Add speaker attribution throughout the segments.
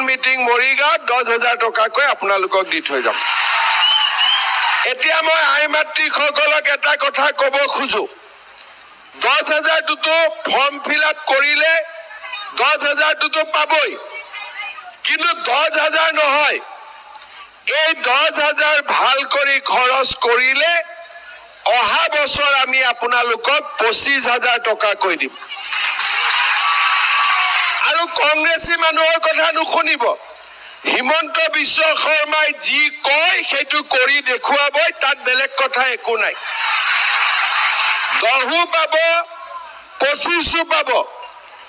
Speaker 1: Meeting মৰিগাঁৱত 10,000 টকাকৈ আপোনালোকক দি থৈ যাম। এতিয়া মই আই মাতৃসকলক এটা কথা ক'ব খোজো, 10,000টোতো ফৰ্ম ফিল আপ কৰিলে 10,000টোতো পাবই, কিন্তু 10,000 নহয়, এই 10,000 ভাল কৰি খৰচ কৰিলে অহা বছৰ আমি আপোনালোকক 25,000 টকাকৈ দিম। আৰু কংগ্ৰেছী মানুহৰ কথা নুশুনিব, হিমন্ত বিশ্ব শৰ্মাই যি কয় সেইটো কৰি দেখুৱাবই, তাত বেলেগ কথা একো নাই। 10ও পাব 25ও পাব,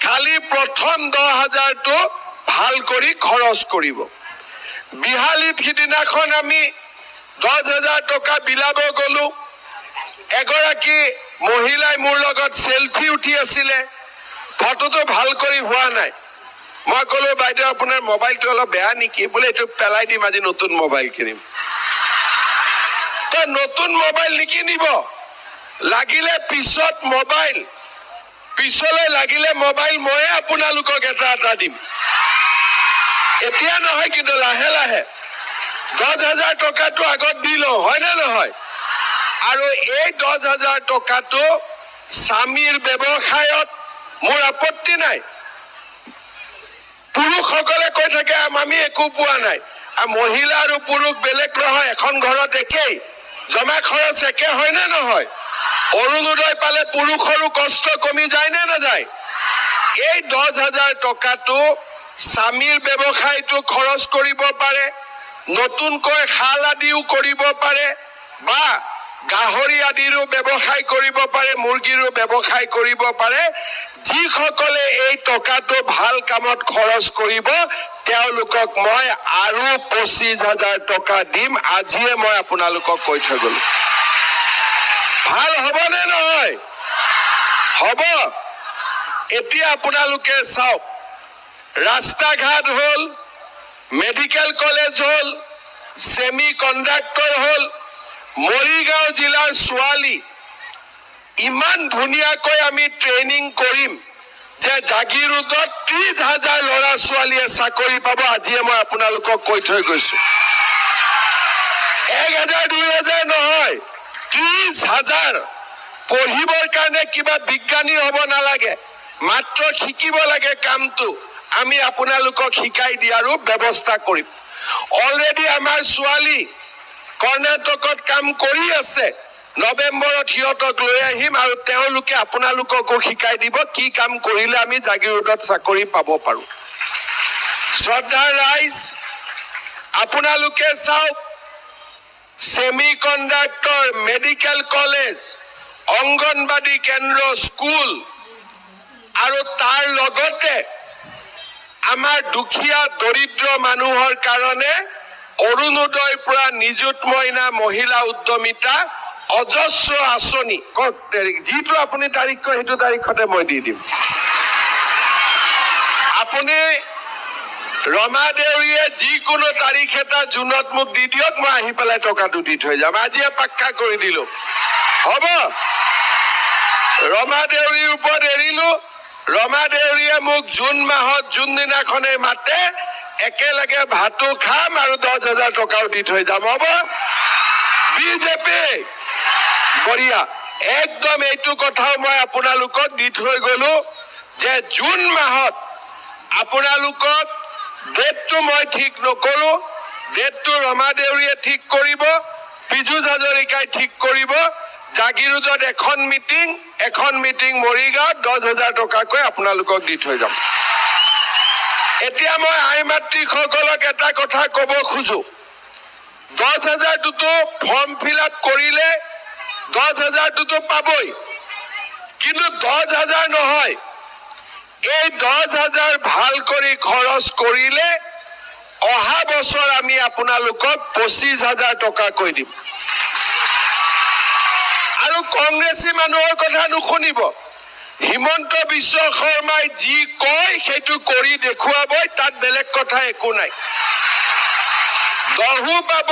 Speaker 1: খালি প্ৰথম 10,000টো ভাল কৰি খৰচ কৰিব। বিহালীত সিদিনাখন আমি 10,000 টকা বিলাব গলো, এগৰাকী মহিলাই মোৰ লগত সেলফি উঠি আছিলে, ফটোটো ভাল কৰি হোৱা নাই। মই ক'লো বাইদেউ আপোনাৰ মোবাইলটো অলপ বেয়া নেকি? বোলে এইটো পেলাই দিম, আজি নতুন মোবাইল কিনিম। তই নতুন মোবাইল নিকিনিব, লাগিলে পিছত মোবাইল, পিছলৈ লাগিলে মোবাইল ময়ে আপোনালোকক এটা এটা দিম। এতিয়া নহয়, কিন্তু লাহে লাহে 10,000 টকাটো আগত দি লওঁ, হয় নে নহয়? আৰু এই 10,000 টকাটো স্বামীৰ ব্যৱসায়ত মোৰ আপত্তি নাই। পুৰুষসকলে কৈ থাকে আমি একো পোৱা নাই, মহিলা আৰু পুৰুষ বেলেগ নহয়, এখন ঘৰত একেই, জমা খৰচ একে হয় নে নহয়? অৰুণোদয় পালে পুৰুষৰো কষ্ট কমি যায় নে নাযায়? এই 10,000 টকাটো স্বামীৰ ব্যৱসায়টো খৰচ কৰিব পাৰে, নতুনকৈ শাল আদিও কৰিব পাৰে, বা গাহৰি আদিৰো ব্যৱসায় কৰিব পাৰে, মুৰ্গীৰো ব্যৱসায় কৰিব পাৰে। যিসকলে এই টকাটো ভাল কামত খৰচ কৰিব তেওঁলোকক মই আৰু 25,000 টকা দিম। আজিয়ে মই আপোনালোকক কৈ থৈ গলো। ভাল হ'ব নে নহয়? হ'ব। এতিয়া আপোনালোকে চাওক, ৰাস্তা ঘাট হ'ল, মেডিকেল কলেজ হ'ল, সেমি কণ্ডাক্টৰ হ'ল, মৰিগাঁও জিলাৰ ছোৱালী ইমান ধুনীয়াকৈ আমি ট্ৰেইনিং কৰিম যে জাগিৰোডত 30,000 ল'ৰা ছোৱালীয়ে চাকৰি পাব। আজিয়ে মই আপোনালোকক কৈ থৈ গৈছো, 1,000 2,000 নহয়, 30,000। পঢ়িবৰ কাৰণে কিবা বিজ্ঞানী হ'ব নালাগে, মাত্ৰ শিকিব লাগে কামটো। আমি আপোনালোকক শিকাই দিয়াৰো ব্যৱস্থা কৰিম। অলৰেডি আমাৰ ছোৱালী কৰ্ণাটকত কাম কৰি আছে, নৱেম্বৰত সিহঁতক লৈ আহিম আৰু তেওঁলোকে আপোনালোককো শিকাই দিব কি কাম কৰিলে আমি জাগিৰোডত চাকৰি পাব পাৰো। শ্ৰদ্ধাৰ ৰাইজ, আপোনালোকে চাওক, semi conductor, medical college, anganwadi কেন্দ্ৰ, স্কুল, আৰু তাৰ লগতে আমাৰ দুখীয়া দৰিদ্ৰ মানুহৰ কাৰণে অৰুণোদয়ৰ পৰা নিযুত মইনা, মহিলা উদ্যমিতা, অজস্ৰ আঁচনি, যিটো আপুনি তাৰিখ কয় সেইটো তাৰিখতে মই দি দিম। আপুনি ৰমা দেউৰীয়ে যিকোনো তাৰিখ এটা জুনত মোক দি দিয়ক, মই আহি পেলাই টকাটো দি থৈ যাম। আজিয়ে পাক্কা কৰি দিলো, হ'ব? ৰমা দেউৰীৰ ওপৰত এৰিলো। ৰমা দেউৰীয়ে মোক জুন মাহত যোনদিনাখনে মাতে একেলগে ভাতো খাম আৰু 10,000 টকাও দি থৈ যাম, হ'ব? বিজেপি বঢ়িয়া। একদম এইটো কথাও মই আপোনালোকক দি থৈ গলো যে জুন মাহত আপোনালোকক, ডেটটো মই ঠিক নকৰো, ডেটটো ৰমা দেউৰীয়ে ঠিক কৰিব, পীযুষ হাজৰিকাই ঠিক কৰিব। জাগিৰোডত এখন মিটিং মৰিগাঁৱত 10,000 টকাকৈ আপোনালোকক দি থৈ যাম। এতিয়া মই আই মাতৃসকলক এটা কথা ক'ব খোজো, 10,000টোতো ফৰ্ম ফিল আপ কৰিলে 10,000টোতো পাবই, কিন্তু 10,000 নহয়, এই 10,000 ভাল কৰি খৰচ কৰিলে অহা বছৰ আমি আপোনালোকক 25,000 টকাকৈ দিম। আৰু কংগ্ৰেছী মানুহৰ কথা নুশুনিব, হিমন্ত বিশ্ব শৰ্মাই যি কয় সেইটো কৰি দেখুৱাবই, তাত বেলেগ কথা একো নাই। 10ও পাব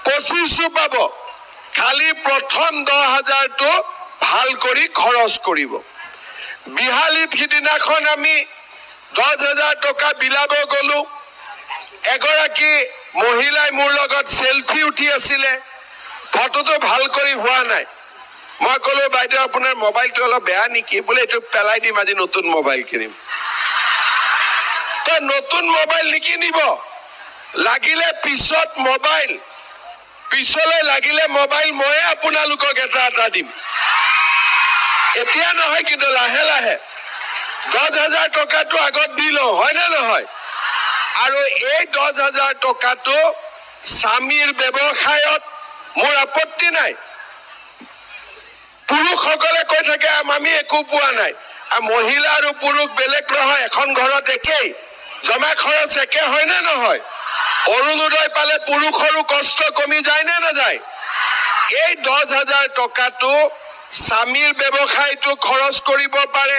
Speaker 1: 25ও পাব, খালি প্ৰথম 10,000টো ভাল কৰি খৰচ কৰিব। বিহালীত সিদিনাখন আমি 10,000 টকা বিলাব গলো এগৰাকী মহিলাই মোৰ লগত সেলফি উঠি আছিলে ফটোটো ভাল কৰি হোৱা নাই মই কলো বাইদেউ আপোনাৰ মোবাইলটো অলপ বেয়া নেকি বোলে এইটো পেলাই দিম আজি নতুন মোবাইল কিনিম তো নতুন মোবাইল নিকিনিব লাগিলে পিছত মোবাইল পিছলৈ লাগিলে মোবাইল মই আপোনালোকক এটা দিম এতিয়া নহয় কিন্তু লাহে লাহে 10,000 টকাটো আগত দিলো হয় না নহয় আৰু এই 10,000 টকাটো স্বামীৰ ব্যৱসায়ত মোৰ আপত্তি নাই পুৰুষসকলে কৈ থাকে আমি একো পোৱা নাই মহিলা আৰু পুৰুষ বেলেগ নহয় এখন ঘৰত একেই জমা খৰচ একে হয় না নহয় অৰুণোদয় পালে পুৰুষৰো কষ্ট কমি যায় না নাযায় এই 10,000 টকাটো স্বামীৰ ব্যৱসায়টো খৰচ কৰিব পাৰে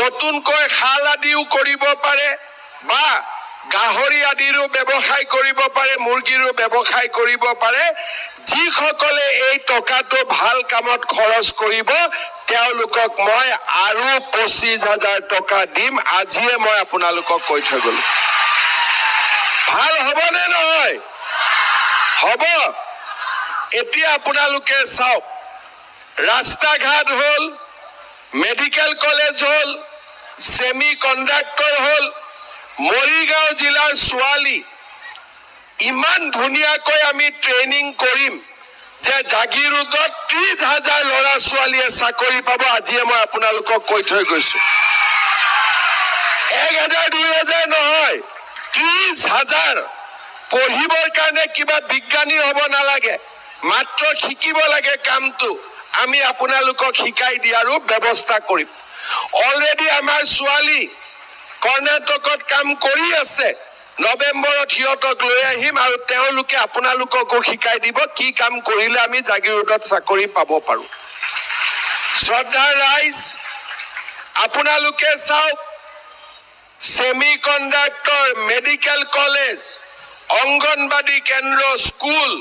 Speaker 1: নতুনকৈ শাল আদিও কৰিব পাৰে বা গাহৰি আদিৰো ব্যৱসায় কৰিব পাৰে মুৰ্গীৰো ব্যৱসায় কৰিব পাৰে যিসকলে এই টকাটো ভাল কামত খৰচ কৰিব তেওঁলোকক মই আৰু 25,000 টকা দিম আজিয়ে মই আপোনালোকক কৈ থৈ গলো ভাল হ'ব নে নহয় হ'ব এতিয়া আপোনালোকে চাওক ৰাস্তা ঘাট হল মেডিকেল কলেজ হল সেমি কন্ডাক্টৰ হল মৰিগাঁও জিলাৰ ছোৱালী ইমান ধুনীয়াকৈ আমি ট্ৰেইনিং কৰিম যে জাগিৰোডত 30,000 ল'ৰা ছোৱালীয়ে চাকৰি পাব আজিয়ে মই আপোনালোকক কৈ থৈ গৈছো 1,000 2,000 নহয় 30,000 পঢ়িবৰ কাৰণে কিবা বিজ্ঞানী হ'ব নালাগে মাত্ৰ শিকিব লাগে কামটো আমি আপোনালোকক শিকাই দিয়াৰো ব্যৱস্থা কৰিম অলৰেডি আমাৰ ছোৱালী কৰ্ণাটকত কাম কৰি আছে নৱেম্বৰত সিহঁতক লৈ আহিম আৰু তেওঁলোকে আপোনালোককো শিকাই দিব কি কাম কৰিলে আমি জাগিৰোডত চাকৰি পাব পাৰো শ্ৰদ্ধাৰ ৰাইজ আপোনালোকে চাওক semi conductor medical college anganwadi কেন্দ্ৰ স্কুল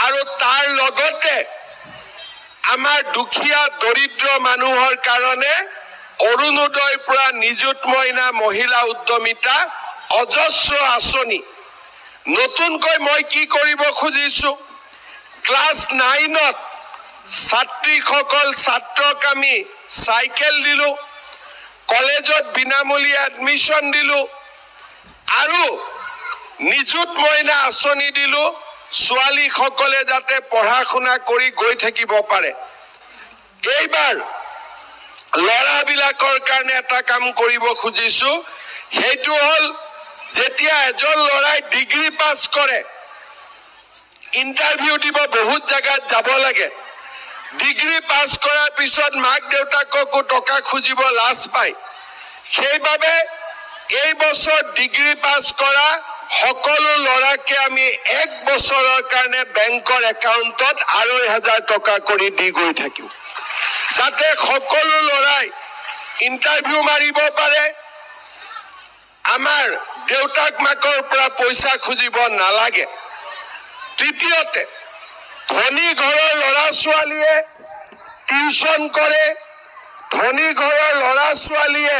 Speaker 1: আৰু তাৰ লগতে আমাৰ দুখীয়া দৰিদ্ৰ মানুহৰ কাৰণে অৰুণোদয়ৰ পৰা নিযুত মইনা মহিলা উদ্যমিতা অজস্ৰ আঁচনি নতুনকৈ মই কি কৰিব খুজিছো ক্লাছ 9ত ছাত্ৰীসকল ছাত্ৰক আমি চাইকেল দিলো কলেজত বিনামূলীয়া এডমিশন দিলো আৰু নিযুত মইনা আঁচনি দিলো ছোৱালীসকলে যাতে পঢ়া শুনা কৰি গৈ থাকিব পাৰে এইবাৰ ল'ৰাবিলাকৰ কাৰণে এটা কাম কৰিব খুজিছো সেইটো হল যেতিয়া এজন ল'ৰাই ডিগ্ৰী পাছ কৰে ইন্টাৰভিউ দিব বহুত জায়গাত যাব লাগে ডিগ্ৰী পাছ কৰাৰ পিছত মাক দেউতাককো টকা খুজিব লাজ পায় সেইবাবে এই বছৰ ডিগ্ৰী পাছ কৰা সকলো ল'ৰাকে আমি 1 বছৰৰ কাৰণে বেংকৰ একাউণ্টত 2,500 টকা কৰি দি গৈ থাকিম যাতে সকলো ল'ৰাই ইন্টাৰভিউ মাৰিব পাৰে আমাৰ দেউতাক মাকৰ পৰা পইচা খুজিব নালাগে তৃতীয়তে ধনী ঘৰৰ ল'ৰা ছোৱালীয়ে টিউচন কৰে ধনী ঘৰৰ ল'ৰা ছোৱালীয়ে